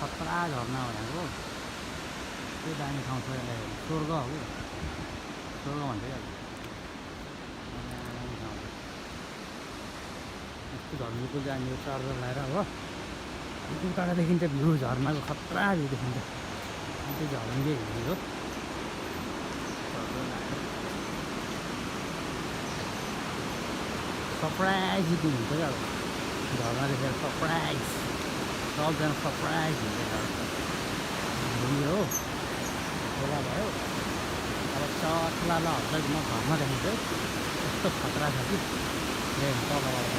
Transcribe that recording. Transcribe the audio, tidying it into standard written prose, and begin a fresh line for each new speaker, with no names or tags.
खतरा झर्ना भनेको त्यो दामी ठाउँ छ यसलाई स्वर्ग हो कि स्वर्ग भन्छ क्या दामी ठाउँ यस्तो झर्नुको जाने चार्जर लगाएर हो उताबाट देखिन्छ भ्यू झर्नाको खतरा भ्यू देखिन्छ त्यो झर्नुकै भ्यू हो सरप्राइज दिनु हुन्छ क्या अब झर्ना देखेर सरप्राइज सबजना सरप्राइज हुन्छ हो खोला भयो अब चट्ला ल हल्दै म घरमा देखिन्छ है यस्तो खतरा छ कि तलबाट